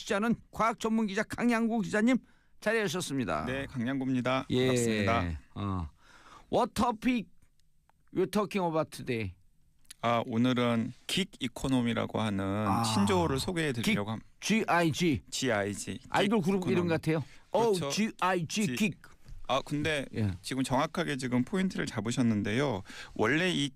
기자는 과학 전문 기자 강양구 기자님 자리하셨습니다. 네, 강양구입니다. 반갑습니다. What topic you talking about today? 오늘은 긱 이코노미라고 하는 신조어를 소개해 드리려고 합니다. GIG. GIG. 아이돌 그룹 이름 같아요. 그렇죠. GIG 긱. 근데 지금 정확하게 지금 포인트를 잡으셨는데요. 원래 이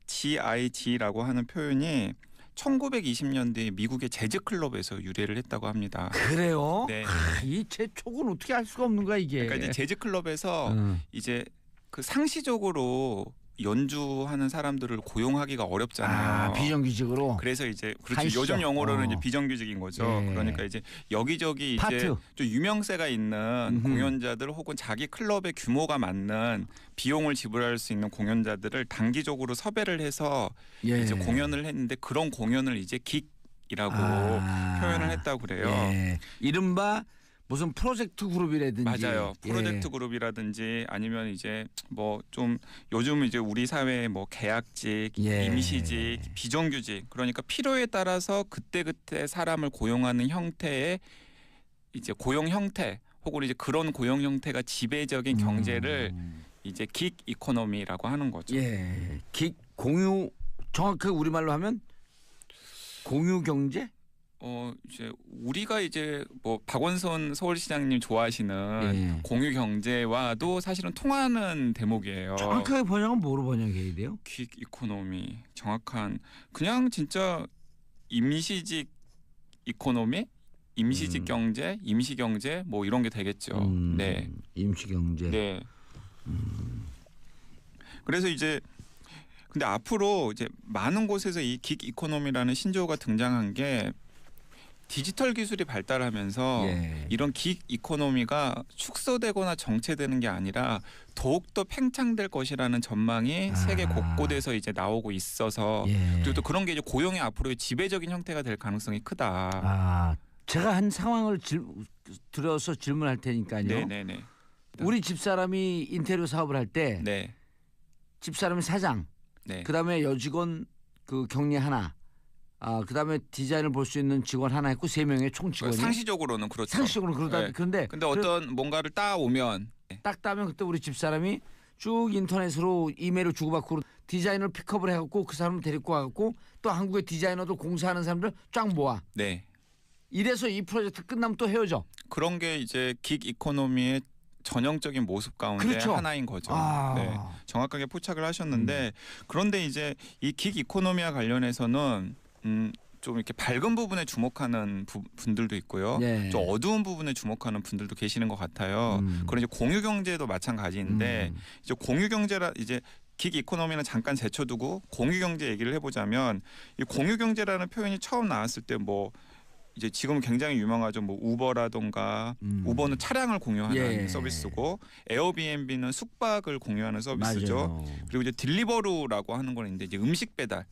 GIG라고 하는 표현이 1920년대에 미국의 재즈 클럽에서 유래를 했다고 합니다. 그래요? 네. 이 제 촉은 어떻게 알 수가 없는 거야 이게. 그러니까 이제 재즈 클럽에서 이제 그 상시적으로 연주하는 사람들을 고용하기가 어렵잖아요. 비정규직으로. 그래서 이제 그렇죠. 한시죠. 요즘 용어로는 이제 비정규직인 거죠. 예. 그러니까 이제 여기저기 파트. 이제 좀 유명세가 있는 공연자들 혹은 자기 클럽의 규모가 맞는 비용을 지불할 수 있는 공연자들을 단기적으로 섭외를 해서 이제 공연을 했는데 그런 공연을 이제 긱이라고 표현을 했다고 그래요. 이른바 무슨 프로젝트 그룹이라든지. 맞아요. 프로젝트 그룹이라든지 아니면 이제 뭐 좀 요즘 이제 우리 사회에 뭐 계약직, 임시직, 비정규직 그러니까 필요에 따라서 그때그때 사람을 고용하는 형태의 이제 고용 형태 혹은 이제 그런 고용 형태가 지배적인 경제를 이제 긱 이코노미라고 하는 거죠. 긱 공유 정확하게 우리말로 하면 공유 경제? 이제 우리가 이제 뭐 박원순 서울시장님 좋아하시는 공유 경제와도 사실은 통하는 대목이에요. 정확하게 번역은 뭐로 번역해야 돼요? 긱 이코노미 정확한 그냥 진짜 임시직 이코노미, 임시직 경제, 임시 경제 뭐 이런 게 되겠죠. 네, 임시 경제. 네. 그래서 이제 근데 앞으로 이제 많은 곳에서 이 긱 이코노미라는 신조어가 등장한 게 디지털 기술이 발달하면서 이런 긱 이코노미가 축소되거나 정체되는 게 아니라 더욱더 팽창될 것이라는 전망이 세계 곳곳에서 이제 나오고 있어서 그리고 또 그런 게 이제 고용의 앞으로의 지배적인 형태가 될 가능성이 크다. 제가 한 상황을 들어서 질문할 테니까요. 네네네. 우리 집사람이 인테리어 사업을 할 때 집사람이 사장, 그다음에 여직원 그 경리 하나. 그다음에 디자인을 볼 수 있는 직원 하나 있고 3명의 총 직원이 상시적으로는 그렇죠. 상시적으로는 그러다. 근데 어떤 뭔가를 따오면 딱 따면 그때 우리 집사람이 쭉 인터넷으로 이메일을 주고받고 디자인을 픽업을 해갖고 그 사람을 데리고 와갖고 또 한국의 디자이너들 공사하는 사람들 쫙 모아. 이래서 이 프로젝트 끝나면 또 헤어져. 그런 게 이제 긱 이코노미의 전형적인 모습 가운데 하나인 거죠. 정확하게 포착을 하셨는데 그런데 이제 이 긱 이코노미와 관련해서는 좀 이렇게 밝은 부분에 주목하는 분들도 있고요. 좀 어두운 부분에 주목하는 분들도 계시는 것 같아요. 그리고 이제 공유 경제도 마찬가지인데 이제 공유 경제라 이제 긱 이코노미는 잠깐 제쳐두고 공유 경제 얘기를 해보자면 이 공유 경제라는 표현이 처음 나왔을 때 뭐 이제 지금 굉장히 유명하죠. 뭐 우버라던가 우버는 차량을 공유하는 서비스고 에어비앤비는 숙박을 공유하는 서비스죠. 그리고 이제 딜리버루라고 하는 건 이제 음식 배달.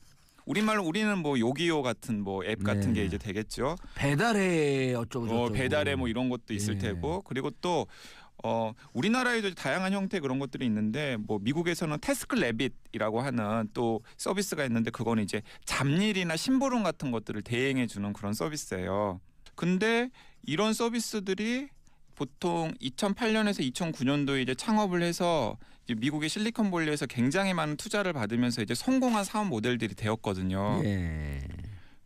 우리말로 우리는 뭐 요기요 같은 뭐 앱 같은 게 이제 되겠죠. 배달에 어쩌고 배달에 뭐 이런 것도 있을 테고 그리고 또 우리나라에도 다양한 형태 그런 것들이 있는데 뭐 미국에서는 태스크 래빗이라고 하는 또 서비스가 있는데 그거는 이제 잡일이나 심부름 같은 것들을 대행해 주는 그런 서비스예요. 근데 이런 서비스들이 보통 2008년에서 2009년도에 이제 창업을 해서 이제 미국의 실리콘밸리에서 굉장히 많은 투자를 받으면서 이제 성공한 사업 모델들이 되었거든요.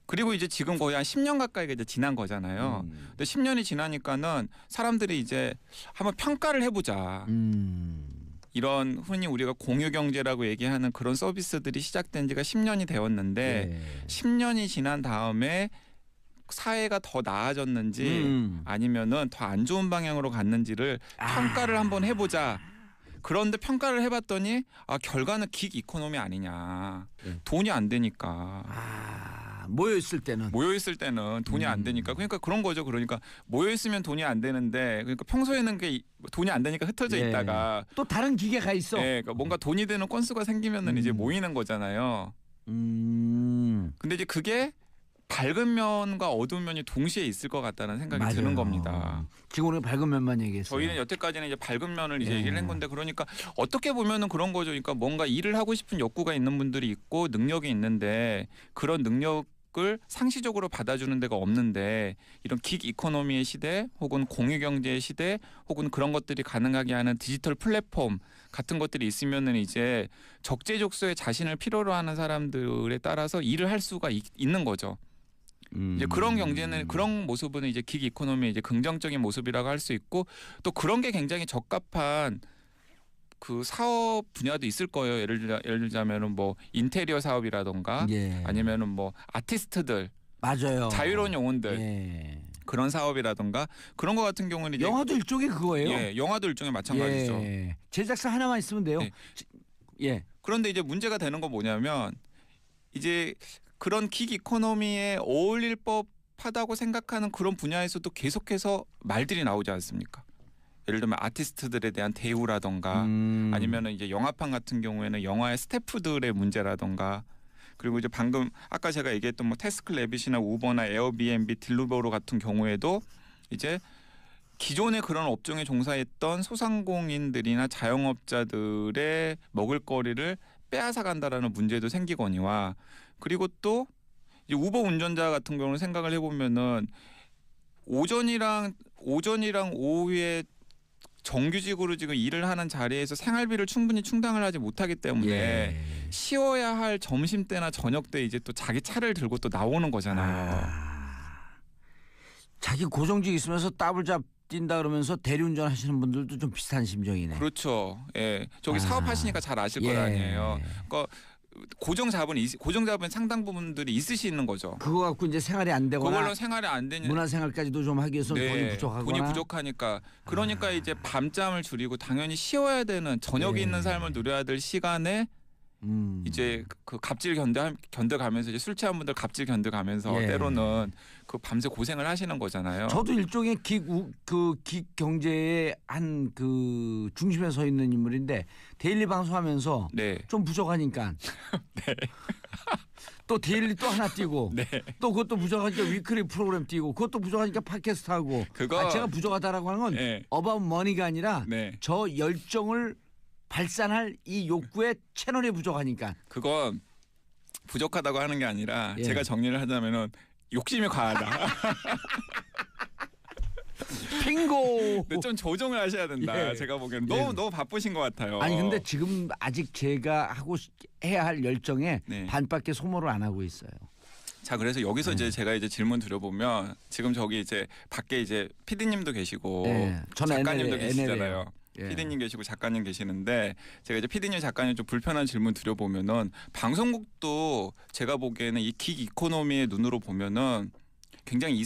그리고 이제 지금 거의 한 10년 가까이가 이제 지난 거잖아요. 근데 10년이 지나니까는 사람들이 이제 한번 평가를 해보자. 이런 흔히 우리가 공유 경제라고 얘기하는 그런 서비스들이 시작된 지가 10년이 되었는데 10년이 지난 다음에 사회가 더 나아졌는지 아니면은 더 안 좋은 방향으로 갔는지를 평가를 한번 해보자. 그런데 평가를 해봤더니 결과는 긱 이코노미 아니냐. 돈이 안 되니까. 모여있을 때는 돈이 안 되니까. 그러니까 그런 거죠. 그러니까 모여있으면 돈이 안 되는데 그러니까 평소에는 게 돈이 안 되니까 흩어져 있다가 또 다른 기계가 있어. 그러니까 뭔가 돈이 되는 건수가 생기면은 이제 모이는 거잖아요. 근데 이제 그게 밝은 면과 어두운 면이 동시에 있을 것 같다는 생각이 드는 겁니다. 지금 우리가 밝은 면만 얘기했어요. 저희는 여태까지는 이제 밝은 면을 이제 얘기를 한 건데 그러니까 어떻게 보면은 그런 거죠. 그러니까 뭔가 일을 하고 싶은 욕구가 있는 분들이 있고 능력이 있는데 그런 능력 교육을 상시적으로 받아주는 데가 없는데 이런 긱 이코노미의 시대 혹은 공유경제의 시대 혹은 그런 것들이 가능하게 하는 디지털 플랫폼 같은 것들이 있으면은 이제 적재적소에 자신을 필요로 하는 사람들에 따라서 일을 할 수가 있는 거죠. 이제 그런 경제는 그런 모습은 이제 긱 이코노미의 이제 긍정적인 모습이라고 할 수 있고 또 그런 게 굉장히 적합한 그 사업 분야도 있을 거예요. 예를 들자면은 뭐 인테리어 사업이라던가 예. 아니면은 뭐 아티스트들, 맞아요. 자유로운 영혼들 예. 그런 사업이라던가 그런 거 같은 경우는 이제 영화도 일종의 그거예요. 예, 영화도 일종의 마찬가지죠. 예. 제작사 하나만 있으면 돼요. 예. 예. 그런데 이제 문제가 되는 건 뭐냐면 이제 그런 긱 이코노미에 어울릴 법하다고 생각하는 그런 분야에서도 계속해서 말들이 나오지 않습니까? 예를 들면 아티스트들에 대한 대우라던가 아니면은 이제 영화판 같은 경우에는 영화의 스태프들의 문제라던가 그리고 이제 방금 아까 제가 얘기했던 뭐 태스크래빗이나 우버나 에어비앤비, 딜리버로 같은 경우에도 이제 기존의 그런 업종에 종사했던 소상공인들이나 자영업자들의 먹을거리를 빼앗아 간다라는 문제도 생기거니와 그리고 또 이제 우버 운전자 같은 경우는 생각을 해보면은 오전이랑 오후에 정규직으로 지금 일을 하는 자리에서 생활비를 충분히 충당을 하지 못하기 때문에 예. 쉬어야 할 점심 때나 저녁 때 이제 또 자기 차를 들고 또 나오는 거잖아요. 자기 고정직 있으면서 따블잡 뛴다 그러면서 대리운전 하시는 분들도 좀 비슷한 심정이네. 그렇죠. 예, 저기 사업하시니까 잘 아실 거 아니에요. 그러니까 고정잡은 상당 부분들이 있으시는 거죠. 그거 갖고 이제 생활이 안 되거나 그걸로 생활이 안 되는 문화생활까지도 좀 하기 위해서 돈이 부족하거나 돈이 부족하니까 그러니까 이제 밤잠을 줄이고 당연히 쉬어야 되는 저녁에 있는 삶을 누려야 될 시간에 이제 그 갑질 견뎌가면서 이제 술 취한 분들 갑질 견뎌가면서 때로는 그 밤새 고생을 하시는 거잖아요. 저도 일종의 긱 경제의 한 그 중심에 서 있는 인물인데 데일리 방송하면서 좀 부족하니까 또 데일리 또 하나 띄고 또 그것도 부족하니까 위클리 프로그램 띄고 그것도 부족하니까 팟캐스트 하고 제가 부족하다라고 하는 건 어바웃 머니가 아니라 저 열정을 발산할 이 욕구의 채널이 부족하니까. 그건 부족하다고 하는 게 아니라 제가 정리를 하자면은 욕심이 과하다. 빙고. 근데 좀 조정을 하셔야 된다. 제가 보기에는 너무 바쁘신 것 같아요. 아니 근데 지금 아직 제가 해야 할 열정에 반밖에 소모를 안 하고 있어요. 자, 그래서 여기서 이제 제가 이제 질문 드려보면 지금 저기 이제 밖에 이제 PD님도 계시고 작가님도 계시잖아요. PD님 계시고 작가님 계시는데 제가 이제 PD님 작가님 좀 불편한 질문 드려보면은 방송국도 제가 보기에는 이 긱 이코노미의 눈으로 보면은 굉장히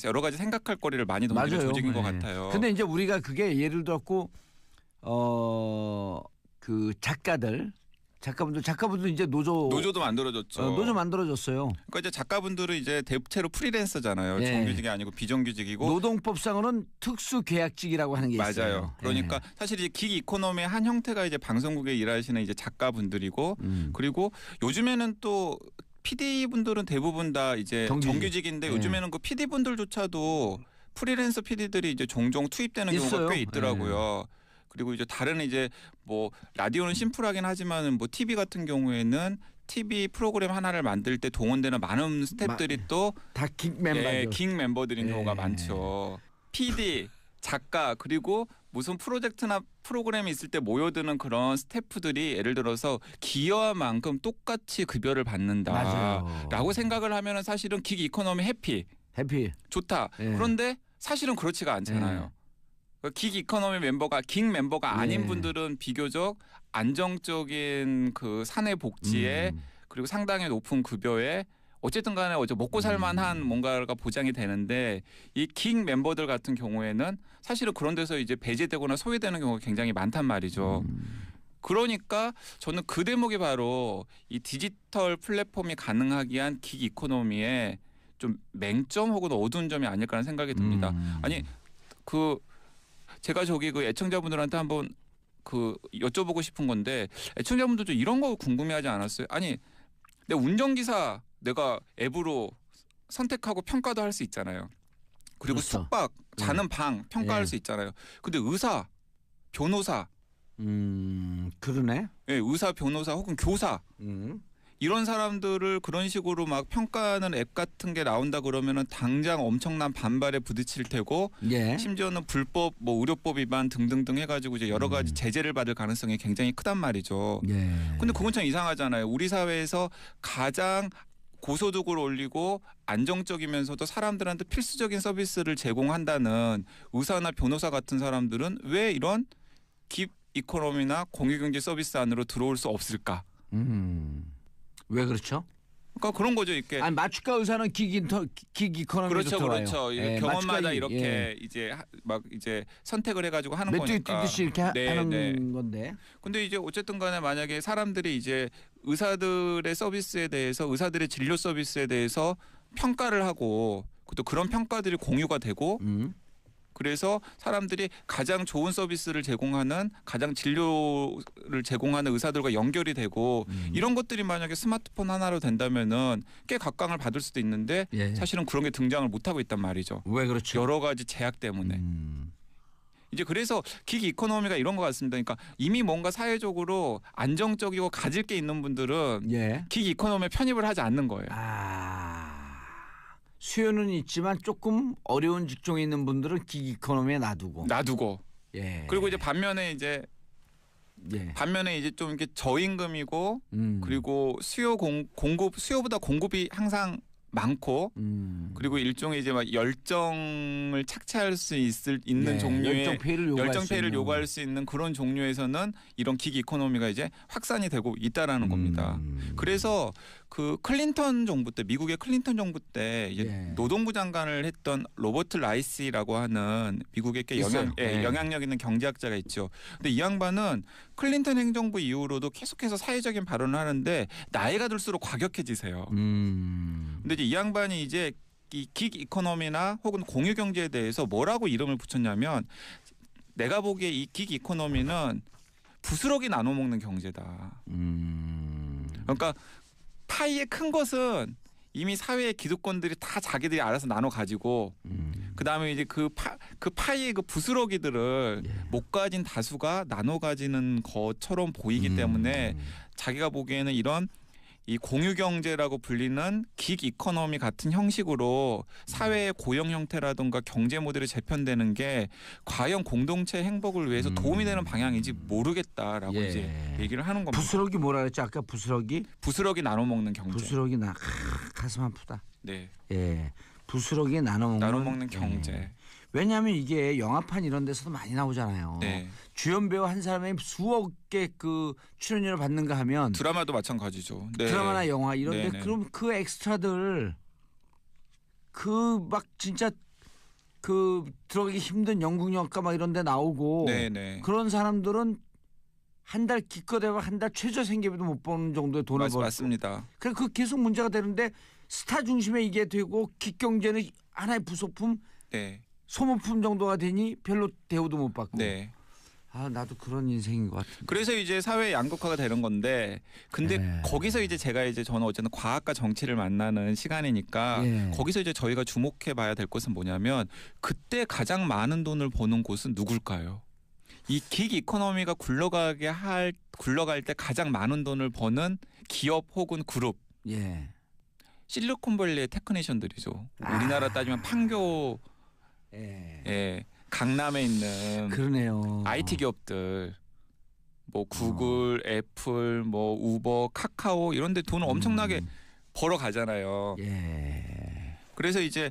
여러 가지 생각할 거리를 많이 던지는 조직인 것 같아요. 근데 이제 우리가 그게 예를 들었고 그 작가분들 이제 노조도 만들어졌죠. 노조 만들어졌어요. 그러니까 이제 작가분들은 이제 대체로 프리랜서잖아요. 정규직이 아니고 비정규직이고 노동법상으로는 특수계약직이라고 하는 게 있어요. 맞아요. 그러니까 사실 이제 긱 이코노미의 한 형태가 이제 방송국에 일하시는 이제 작가분들이고 그리고 요즘에는 또 PD 분들은 대부분 다 이제 정규직인데 요즘에는 그 PD 분들조차도 프리랜서 PD들이 이제 종종 투입되는 경우가 꽤 있더라고요. 그리고 이제 다른 이제 뭐 라디오는 심플하긴 하지만 뭐 TV 같은 경우에는 TV 프로그램 하나를 만들 때 동원되는 많은 스태프들이 또 다 긱 멤버죠. 긱 멤버들인 경우가 많죠. PD, 작가 그리고 무슨 프로젝트나 프로그램이 있을 때 모여드는 그런 스태프들이 예를 들어서 기여만큼 똑같이 급여를 받는다라고 생각을 하면은 사실은 긱 이코노미 해피 좋다. 그런데 사실은 그렇지가 않잖아요. 긱 이코노미 긱 멤버가 아닌 분들은 비교적 안정적인 그 사내 복지에 그리고 상당히 높은 급여에 어쨌든 간에 먹고 살만한 뭔가가 보장이 되는데 이 긱 멤버들 같은 경우에는 사실은 그런 데서 이제 배제되거나 소외되는 경우가 굉장히 많단 말이죠. 그러니까 저는 그 대목이 바로 이 디지털 플랫폼이 가능하게 한 긱 이코노미의 좀 맹점 혹은 어두운 점이 아닐까라는 생각이 듭니다. 아니 그 제가 저기 그 애청자분들한테 한번 그 여쭤보고 싶은 건데 애청자분들도 이런 거 궁금해하지 않았어요? 아니 내 운전기사 내가 앱으로 선택하고 평가도 할 수 있잖아요. 그리고 숙박, 자는 방 평가할 수 있잖아요. 근데 의사, 변호사 그러네. 의사, 변호사 혹은 교사 이런 사람들을 그런 식으로 막 평가하는 앱 같은 게 나온다 그러면은 당장 엄청난 반발에 부딪힐 테고 예. 심지어는 불법 뭐 의료법 위반 등등등 해가지고 이제 여러 가지 제재를 받을 가능성이 굉장히 크단 말이죠. 예. 근데 그건 참 이상하잖아요. 우리 사회에서 가장 고소득을 올리고 안정적이면서도 사람들한테 필수적인 서비스를 제공한다는 의사나 변호사 같은 사람들은 왜 이런 깁 이코노미나 공유경제 서비스 안으로 들어올 수 없을까? 왜 그렇죠? 그러니까 그런 거죠. 이렇게 아니 마취과 의사는 ギ이코노미로 그렇죠, 들어와요. 그렇죠. 예, 병원마다 마취과 이렇게 예. 이제 막 이제 선택을 해가지고 하는 메뚜기 거니까. 뛰듯이 이렇게 네, 하는 네. 건데. 근데 이제 어쨌든간에 만약에 사람들이 이제 의사들의 서비스에 대해서 의사들의 진료 서비스에 대해서 평가를 하고 또 그런 평가들이 공유가 되고. 그래서 사람들이 가장 좋은 서비스를 제공하는 가장 진료를 제공하는 의사들과 연결이 되고 이런 것들이 만약에 스마트폰 하나로 된다면은 꽤 각광을 받을 수도 있는데 예. 사실은 그런 게 등장을 못 하고 있단 말이죠. 왜 그렇죠? 여러 가지 제약 때문에. 이제 그래서 긱 이코노미가 이런 것 같습니다. 그러니까 이미 뭔가 사회적으로 안정적이고 가질 게 있는 분들은 예. 긱 이코노미에 편입을 하지 않는 거예요. 수요는 있지만 조금 어려운 직종에 있는 분들은 긱 이코노미에 놔두고. 예. 그리고 이제 반면에 이제 좀 이렇게 저임금이고 그리고 공급 수요보다 공급이 항상 많고 그리고 일종의 이제 막 열정을 착취할 수 있는 종류의 열정페이를 요구할 수 있는 그런 종류에서는 이런 긱 이코노미가 이제 확산이 되고 있다라는 겁니다. 그래서 그 클린턴 정부 때 미국의 클린턴 정부 때 이제 노동부 장관을 했던 로버트 라이시라고 하는 미국의 꽤 영향력 있는 경제학자가 있죠. 근데 이 양반은 클린턴 행정부 이후로도 계속해서 사회적인 발언을 하는데 나이가 들수록 과격해지세요. 근데 이제 이 양반이 이제 이 긱 이코노미나 혹은 공유 경제에 대해서 뭐라고 이름을 붙였냐면 내가 보기에 이 긱 이코노미는 부스러기 나눠 먹는 경제다. 그러니까 파이의 큰 것은 이미 사회의 기득권들이 다 자기들이 알아서 나눠 가지고 그다음에 이제 그 파이의 그 부스러기들을 못 가진 다수가 나눠 가지는 것처럼 보이기 때문에 자기가 보기에는 이런 이 공유 경제라고 불리는 긱 이코노미 같은 형식으로 사회의 고용 형태라든가 경제 모델이 재편되는 게 과연 공동체 행복을 위해서 도움이 되는 방향인지 모르겠다라고 이제 얘기를 하는 겁니다. 부스러기 뭐라 그랬지 아까 부스러기 나눠 먹는 경제. 부스러기 가슴 아프다. 네. 예. 부스러기 나눠 먹는 경제. 왜냐하면 이게 영화판 이런 데서도 많이 나오잖아요. 네. 주연 배우 한 사람이 수억 개 그 출연료를 받는가 하면 드라마도 마찬가지죠. 네. 드라마나 영화 이런데 네네. 그럼 그 엑스트라들 그 막 진짜 그 들어가기 힘든 연극영화과 막 이런 데 나오고 네네. 그런 사람들은 한 달 기껏해봐 한 달 최저 생계비도 못 버는 정도의 돈을 벌고 맞습니다. 그래 그 계속 문제가 되는데 스타 중심에 이게 되고 기경제는 하나의 부속품 네. 소모품 정도가 되니 별로 대우도 못 받고. 네. 아 나도 그런 인생인 것 같은데. 그래서 이제 사회 양극화가 되는 건데, 근데 네. 거기서 이제 저는 어쨌든 과학과 정치를 만나는 시간이니까 거기서 이제 저희가 주목해봐야 될 것은 뭐냐면 그때 가장 많은 돈을 버는 곳은 누굴까요? 이 긱 이코노미가 굴러갈 때 가장 많은 돈을 버는 기업 혹은 그룹. 예. 실리콘밸리의 테크니션들이죠. 우리나라 따지면 판교. 강남에 있는 그러네요. IT 기업들 뭐 구글, 애플, 뭐 우버, 카카오 이런 데 돈을 엄청나게 벌어 가잖아요. 그래서 이제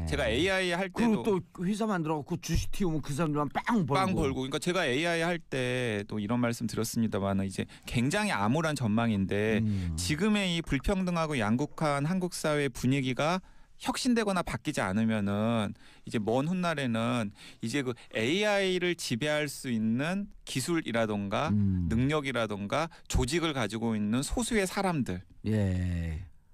제가 AI 할 때도 그리고 또 회사 만들어 갖고 주식 튀우면 그 사람들만 빵 벌고. 그러니까 제가 AI 할 때 또 이런 말씀 드렸습니다만 이제 굉장히 암울한 전망인데 지금의 이 불평등하고 양극화한 한국 사회 분위기가 혁신되거나 바뀌지 않으면은 이제 먼 훗날에는 이제 그 AI를 지배할 수 있는 기술이라던가 능력이라던가 조직을 가지고 있는 소수의 사람들.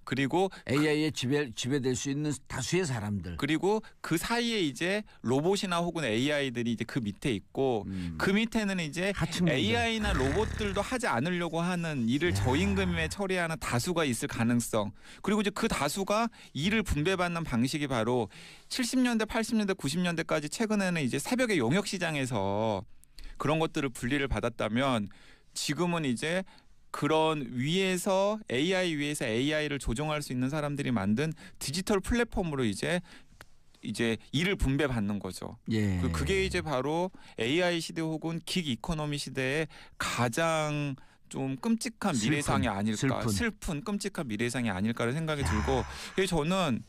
그리고 AI에 지배될 수 있는 다수의 사람들. 그리고 그 사이에 이제 로봇이나 혹은 AI들이 이제 그 밑에 있고 그 밑에는 이제 하층민들. AI나 로봇들도 하지 않으려고 하는 일을 저임금에 처리하는 다수가 있을 가능성. 그리고 이제 그 다수가 일을 분배받는 방식이 바로 70년대, 80년대, 90년대까지 최근에는 이제 새벽의 용역 시장에서 그런 것들을 분리를 받았다면 지금은 이제 그런 위에서 AI 위에서 AI를 조종할 수 있는 사람들이 만든 디지털 플랫폼으로 이제 일을 분배받는 거죠. 예. 그게 이제 바로 AI 시대 혹은 긱 이코노미 시대의 가장 좀 끔찍한 미래상이 아닐까, 슬픈 끔찍한 미래상이 아닐까라는 생각이 들고, 그래서 저는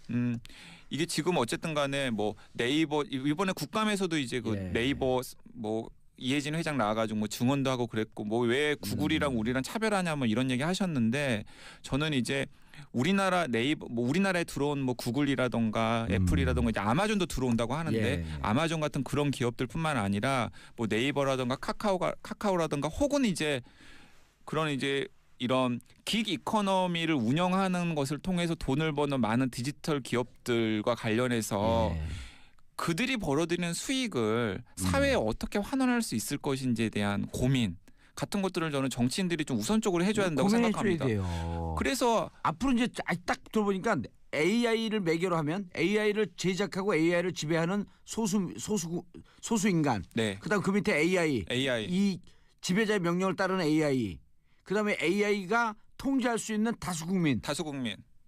이게 지금 어쨌든 간에 뭐 네이버 이번에 국감에서도 이제 그 네이버 뭐 이해진 회장 나와가지고 뭐 증언도 하고 그랬고, 뭐 왜 구글이랑 우리랑 차별하냐 뭐 이런 얘기 하셨는데, 저는 이제 우리나라 네이버 뭐 우리나라에 들어온 뭐 구글이라던가 애플이라던가 이제 아마존도 들어온다고 하는데, 아마존 같은 그런 기업들뿐만 아니라 뭐 네이버라던가 카카오라던가 혹은 이제 그런 이제 이런 긱 이코노미를 운영하는 것을 통해서 돈을 버는 많은 디지털 기업들과 관련해서 그들이 벌어들이는 수익을 사회에 어떻게 환원할 수 있을 것인지에 대한 고민 같은 것들을 저는 정치인들이 좀 우선적으로 해줘야 된다고 생각합니다. 돼요. 그래서 앞으로 이제 딱 들어보니까 AI를 매개로 하면 AI를 제작하고 AI를 지배하는 소수 인간. 그다음 그 밑에 AI. 이 지배자의 명령을 따르는 AI. 그다음에 AI가 통제할 수 있는 다수 국민.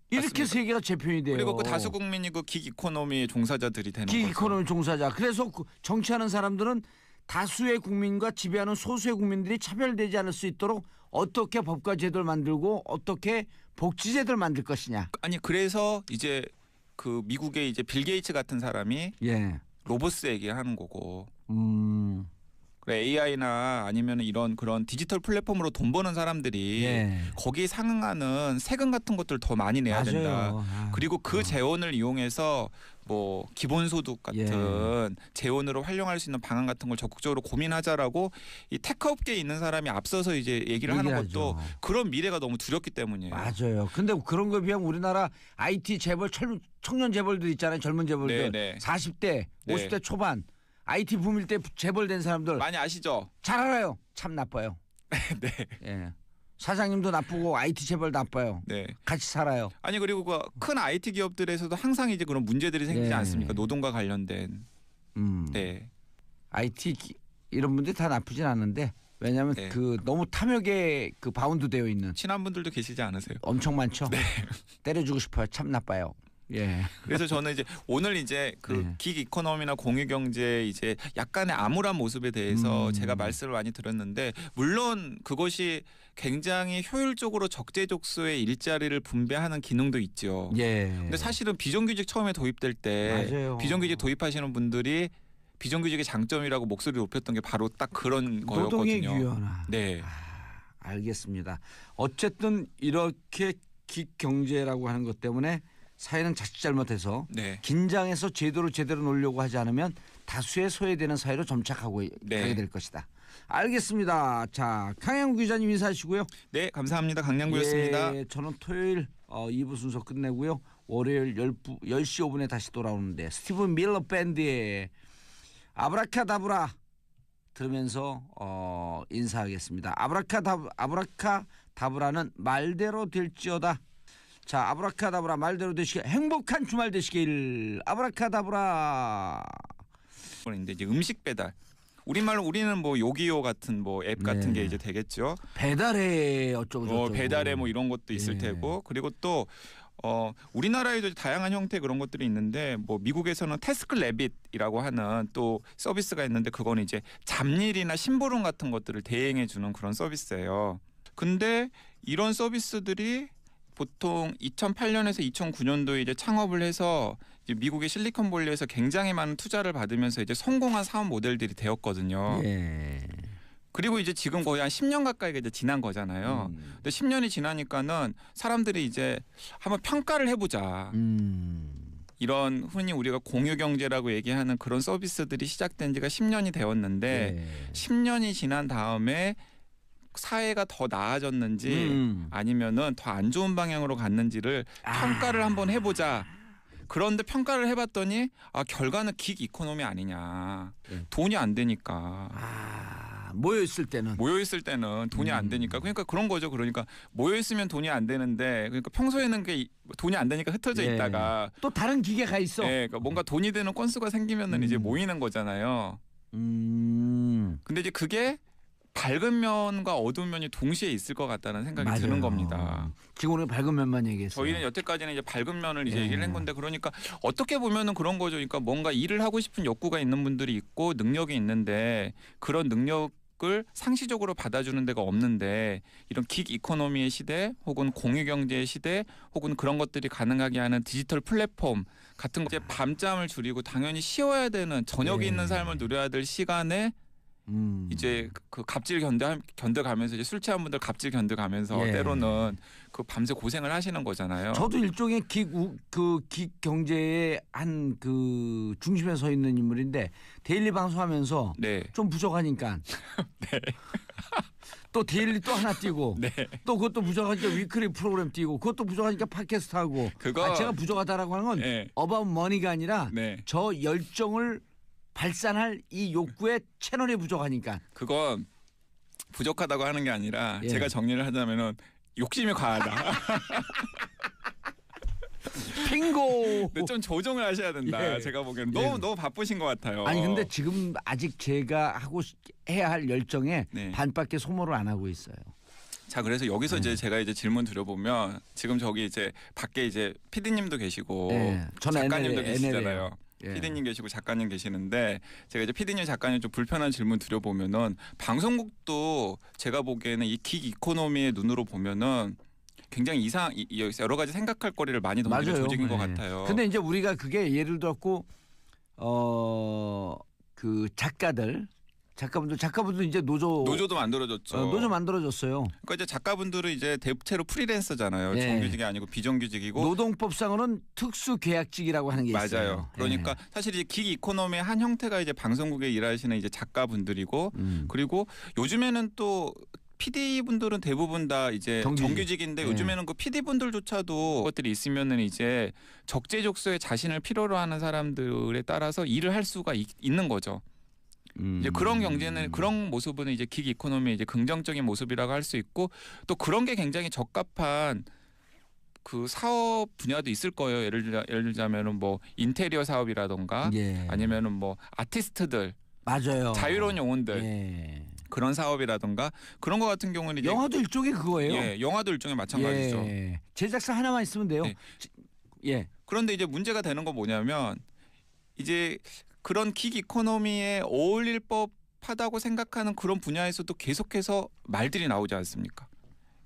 이렇게 세 개가 재편이 돼요. 그리고 그 다수 국민이 그 긱 이코노미의 종사자들이 되는 거죠. 긱 이코노미 종사자. 그래서 정치하는 사람들은 다수의 국민과 지배하는 소수의 국민들이 차별되지 않을 수 있도록 어떻게 법과 제도를 만들고 어떻게 복지 제도를 만들 것이냐. 아니 그래서 이제 그 미국의 이제 빌 게이츠 같은 사람이 로보스 얘기를 하는 거고. AI나 아니면 이런 그런 디지털 플랫폼으로 돈 버는 사람들이 거기에 상응하는 세금 같은 것들을 더 많이 내야 된다. 그리고 그 재원을 이용해서 뭐 기본소득 같은 재원으로 활용할 수 있는 방안 같은 걸 적극적으로 고민하자라고 이 테크 업계에 있는 사람이 앞서서 이제 얘기를 하는 것도 그런 미래가 너무 두렵기 때문이에요. 맞아요. 근데 그런 거에 비하면 우리나라 IT 재벌 청년 재벌들 있잖아요. 젊은 재벌들 40대 50대 초반 IT 붐일 때 재벌된 사람들 많이 아시죠? 잘 알아요. 참 나빠요. 사장님도 나쁘고 IT 재벌 나빠요. 같이 살아요. 아니 그리고 그 큰 IT 기업들에서도 항상 이제 그런 문제들이 생기지 않습니까? 노동과 관련된. IT 이런 분들이 다 나쁘진 않은데 왜냐하면 그 너무 탐욕에 그 바운드 되어 있는 친한 분들도 계시지 않으세요? 엄청 많죠. 때려주고 싶어요. 참 나빠요. 그래서 저는 이제 오늘 이제 그 긱 이코노미나 공유 경제 이제 약간의 암울한 모습에 대해서 제가 말씀을 많이 드렸는데, 물론 그것이 굉장히 효율적으로 적재적소의 일자리를 분배하는 기능도 있죠. 근데 사실은 비정규직 처음에 도입될 때 비정규직 도입하시는 분들이 비정규직의 장점이라고 목소리를 높였던 게 바로 딱 그런 거였거든요. 노동의 유연화. 알겠습니다. 어쨌든 이렇게 긱 경제라고 하는 것 때문에 사회는 자칫 잘못해서 긴장해서 제도를 제대로 놓으려고 하지 않으면 다수의 소외되는 사회로 점착하고 가게 될 것이다. 알겠습니다. 자, 강양구 기자님 인사하시고요. 네, 감사합니다. 강양구였습니다. 저는 토요일 2부 순서 끝내고요. 월요일 10시 5분에 다시 돌아오는데 스티븐 밀러 밴드의 아브라카다브라 들으면서 인사하겠습니다. 아브라카다브라는 말대로 될지어다. 자, 아브라카다브라 말대로 되시길, 행복한 주말 되시길. 아브라카다브라. 근데 이제 음식 배달. 우리말로 우리는 뭐 요기요 같은 뭐 앱 같은 게 이제 되겠죠. 배달에 어쩌고 배달에 뭐 이런 것도 있을 테고, 그리고 또 우리나라에도 다양한 형태 그런 것들이 있는데, 뭐 미국에서는 태스크 래빗이라고 하는 또 서비스가 있는데, 그거는 이제 잡일이나 심부름 같은 것들을 대행해 주는 그런 서비스예요. 근데 이런 서비스들이 보통 2008년에서 2009년도에 이제 창업을 해서 이제 미국의 실리콘밸리에서 굉장히 많은 투자를 받으면서 이제 성공한 사업 모델들이 되었거든요. 그리고 이제 지금 거의 한 10년 가까이가 이제 지난 거잖아요. 근데 10년이 지나니까는 사람들이 이제 한번 평가를 해보자. 이런 흔히 우리가 공유 경제라고 얘기하는 그런 서비스들이 시작된 지가 10년이 되었는데 10년이 지난 다음에 사회가 더 나아졌는지 아니면은 더 안 좋은 방향으로 갔는지를 평가를 한번 해보자. 그런데 평가를 해봤더니 결과는 긱 이코노미 아니냐. 돈이 안 되니까. 모여 있을 때는 돈이 안 되니까. 그러니까 그런 거죠. 그러니까 모여 있으면 돈이 안 되는데, 그러니까 평소에는 그 돈이 안 되니까 흩어져 있다가 또 다른 기계가 있어. 그러니까 뭔가 돈이 되는 건수가 생기면은 이제 모이는 거잖아요. 근데 이제 그게 밝은 면과 어두운 면이 동시에 있을 것 같다는 생각이 맞아요. 드는 겁니다. 지금 우리가 밝은 면만 얘기했어요. 저희는 여태까지는 이제 밝은 면을 이제 예. 얘기를 한 건데 그러니까 어떻게 보면은 그런 거죠. 그러니까 뭔가 일을 하고 싶은 욕구가 있는 분들이 있고 능력이 있는데 그런 능력을 상시적으로 받아주는 데가 없는데 이런 긱 이코노미의 시대 혹은 공유 경제의 시대 혹은 그런 것들이 가능하게 하는 디지털 플랫폼 같은 거 이제 밤잠을 줄이고 당연히 쉬어야 되는 저녁이 예. 있는 삶을 누려야 될 시간에 이제 그 갑질 견뎌가면서 이제 술 취한 분들 갑질 견뎌가면서 예. 때로는 그 밤새 고생을 하시는 거잖아요. 저도 일종의 긱 경제의 한 그 중심에 서 있는 인물인데 데일리 방송하면서 네. 좀 부족하니까 또 데일리 또 하나 띄고 네. 또 그것도 부족하니까 위클리 프로그램 띄고 그것도 부족하니까 팟캐스트 하고 그거 제가 부족하다라고 하는 건 네. 어바웃 머니가 아니라 네. 저 열정을 발산할 이 욕구의 채널이 부족하니까. 그건 부족하다고 하는 게 아니라 예. 제가 정리를 하자면은 욕심이 과하다. 빙고. 근데 좀 조정을 하셔야 된다. 예. 제가 보기에는 예. 너무 바쁘신 것 같아요. 아니 근데 지금 아직 제가 해야 할 열정에 네. 반밖에 소모를 안 하고 있어요. 자 그래서 여기서 이제 제가 이제 질문 드려보면 지금 저기 이제 밖에 이제 PD님도 계시고 예. 저는 작가님도 NL 이에요. 계시잖아요. 예. PD님 계시고 작가님 계시는데 제가 이제 PD님 작가님 좀 불편한 질문 드려보면은 방송국도 제가 보기에는 이 긱 이코노미의 눈으로 보면은 굉장히 여러 가지 생각할 거리를 많이 던지는 맞아요. 조직인 것 예. 같아요. 근데 이제 우리가 그게 예를 들었고 그 작가분들 이제 노조도 만들어졌죠. 노조 만들어졌어요. 그러니까 이제 작가분들은 이제 대체로 프리랜서잖아요. 예. 정규직이 아니고 비정규직이고. 노동법상으로는 특수계약직이라고 하는 게 있어요. 맞아요. 그러니까 사실 이제 긱 이코노미의 한 형태가 이제 방송국에 일하시는 이제 작가분들이고 그리고 요즘에는 또 PD 분들은 대부분 다 이제 정규직인데 예. 요즘에는 그 PD 분들조차도 것들이 있으면은 이제 적재적소에 자신을 필요로 하는 사람들에 따라서 일을 할 수가 있는 거죠. 이제 그런 경제는 그런 모습은 이제 긱 이코노미의 이제 긍정적인 모습이라고 할 수 있고 또 그런 게 굉장히 적합한 그 사업 분야도 있을 거예요. 예를 들자면은 뭐 인테리어 사업이라던가 예. 아니면은 뭐 아티스트들 맞아요. 자유로운 영혼들 예. 그런 사업이라던가 그런 거 같은 경우는 이제 영화도 일종의 그거예요. 예, 영화도 일종의 마찬가지죠. 예. 제작사 하나만 있으면 돼요. 네. 예. 그런데 이제 문제가 되는 건 뭐냐면 이제 그런 긱 이코노미에 어울릴 법하다고 생각하는 그런 분야에서도 계속해서 말들이 나오지 않습니까?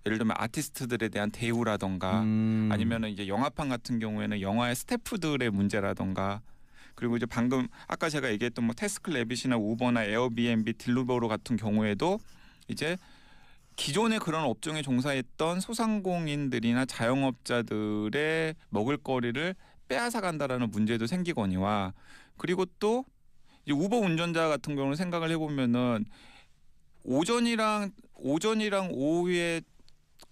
예를 들면 아티스트들에 대한 대우라던가 아니면은 이제 영화판 같은 경우에는 영화의 스태프들의 문제라던가 그리고 이제 방금 아까 제가 얘기했던 뭐 태스크래빗이나 우버나 에어비앤비, 딜리버로 같은 경우에도 이제 기존의 그런 업종에 종사했던 소상공인들이나 자영업자들의 먹을거리를 빼앗아 간다라는 문제도 생기거니와 그리고 또 이제 우버 운전자 같은 경우는 생각을 해보면은 오전이랑 오후에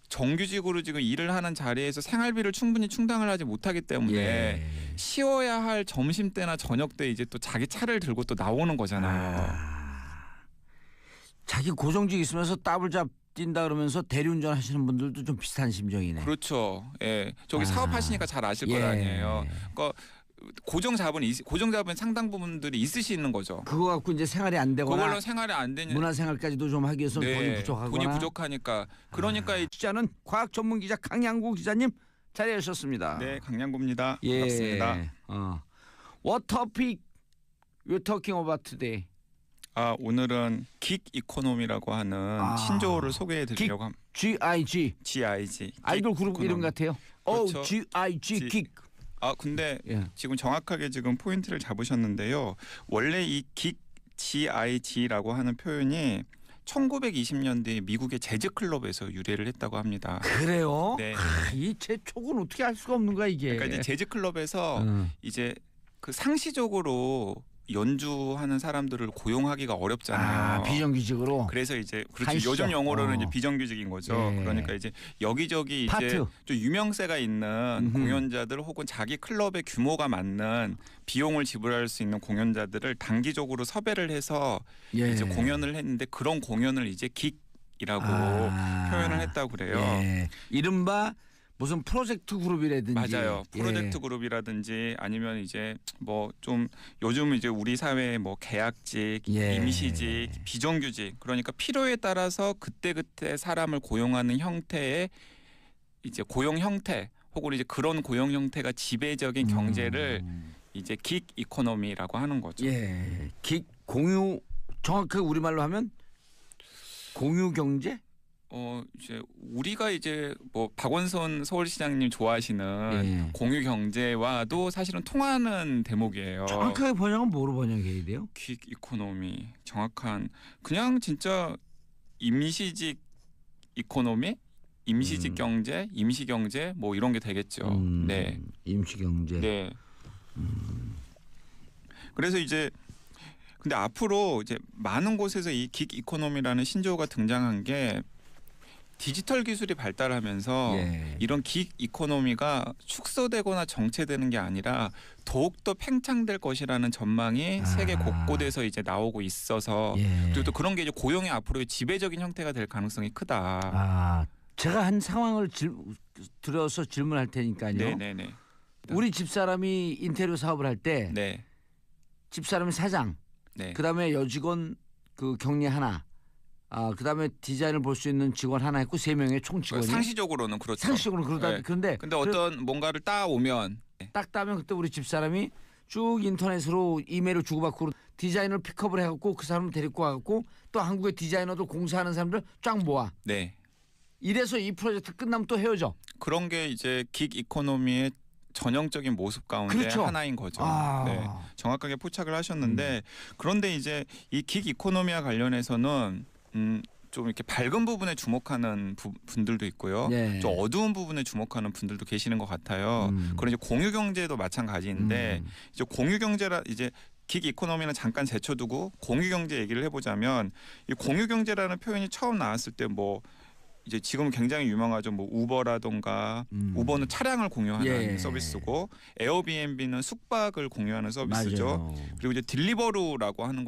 정규직으로 지금 일을 하는 자리에서 생활비를 충분히 충당을 하지 못하기 때문에 예. 쉬어야 할 점심 때나 저녁 때 이제 또 자기 차를 들고 또 나오는 거잖아요. 자기 고정직 있으면서 따블잡 뛴다 그러면서 대리운전 하시는 분들도 좀 비슷한 심정이네. 그렇죠. 예, 저기 사업하시니까 잘 아실 거 아니에요. 그러니까 고정 자본 상당 부분들이 있으시는 거죠. 그거 갖고 이제 생활이 안 되거나 그걸로 생활이 안 되는 문화생활까지도 좀 하기 위해서 돈이 부족하거나 돈이 부족하니까 그러니까 기자는 과학 전문 기자 강양구 기자님 자리해 주셨습니다. 네, 강양구입니다. 예. 반갑습니다. What topic you talking about today? 오늘은 긱 이코노미라고 하는 신조어를 소개해 드리려고 합니다. GIG. GIG. 아이돌 그룹 이름 같아요. 그렇죠. GIG 긱. 근데 예. 지금 정확하게 지금 포인트를 잡으셨는데요. 원래 이 긱 GIG라고 하는 표현이 1920년대 미국의 재즈 클럽에서 유래를 했다고 합니다. 그래요? 네. 이 제 촉은 어떻게 알 수가 없는 거야 이게. 그러니까 이제 재즈 클럽에서 이제 그 상시적으로 연주하는 사람들을 고용하기가 어렵잖아요. 비정규직으로. 그래서 이제 그렇죠. 한시적. 요즘 용어로는 이제 비정규직인 거죠. 예. 그러니까 이제 여기저기 이제 파트. 좀 유명세가 있는 공연자들 혹은 자기 클럽의 규모가 맞는 비용을 지불할 수 있는 공연자들을 단기적으로 섭외를 해서 예. 이제 공연을 했는데 그런 공연을 이제 긱이라고 표현을 했다고 그래요. 예. 이른바 무슨 프로젝트 그룹이라든지 맞아요. 예. 프로젝트 그룹이라든지 아니면 이제 뭐 좀 요즘 이제 우리 사회에 뭐 계약직, 예. 임시직, 비정규직 그러니까 필요에 따라서 그때그때 사람을 고용하는 형태의 이제 고용 형태 혹은 이제 그런 고용 형태가 지배적인 경제를 이제 긱 이코노미라고 하는 거죠. 예. 공유 정확하게 우리말로 하면 공유 경제? 이제 우리가 이제 뭐 박원순 서울시장님 좋아하시는 예. 공유 경제와도 사실은 통하는 대목이에요. 정확하게 번역은 뭐로 번역해야 돼요? 퀵 이코노미 정확한 그냥 진짜 임시직 이코노미, 임시직 경제, 임시 경제 뭐 이런 게 되겠죠. 네. 임시 경제. 네. 그래서 이제 근데 앞으로 이제 많은 곳에서 이 긱 이코노미라는 신조어가 등장한 게 디지털 기술이 발달하면서 예. 이런 긱 이코노미가 축소되거나 정체되는 게 아니라 더욱더 팽창될 것이라는 전망이 세계 곳곳에서 이제 나오고 있어서 예. 그리고 또 그런 게 이제 고용의 앞으로의 지배적인 형태가 될 가능성이 크다. 제가 한 상황을 들어서 질문할 테니까요. 네네네. 우리 집사람이 인테리어 사업을 할 때 네. 집사람이 사장, 네. 그다음에 여직원 그 경리 하나, 그다음에 디자인을 볼 수 있는 직원 하나 있고 3명의 총 직원이 상시적으로는 그렇죠. 상식적으로 그러다 네. 그런데 근데 어떤 뭔가를 따오면 딱 따면 그때 우리 집사람이 쭉 인터넷으로 이메일을 주고받고 디자인을 픽업을 해갖고 그 사람을 데리고 와갖고 또 한국의 디자이너들 공사하는 사람들 쫙 모아. 네. 이래서 이 프로젝트 끝나면 또 헤어져. 그런 게 이제 긱 이코노미의 전형적인 모습 가운데 그렇죠. 하나인 거죠. 네, 정확하게 포착을 하셨는데 그런데 이제 이 긱 이코노미와 관련해서는 좀 이렇게 밝은 부분에 주목하는 분들도 있고요. 네. 좀 어두운 부분에 주목하는 분들도 계시는 것 같아요. 그런 이제 공유 경제도 마찬가지인데 이제 공유 경제라 이제 긱 이코노미는 잠깐 제쳐두고 공유 경제 얘기를 해보자면 이 공유 경제라는 표현이 처음 나왔을 때 뭐 이제 지금 굉장히 유명하죠. 뭐 우버라던가 우버는 차량을 공유하는 예. 서비스고 에어비앤비는 숙박을 공유하는 서비스죠. 맞아요. 그리고 이제 딜리버루라고 하는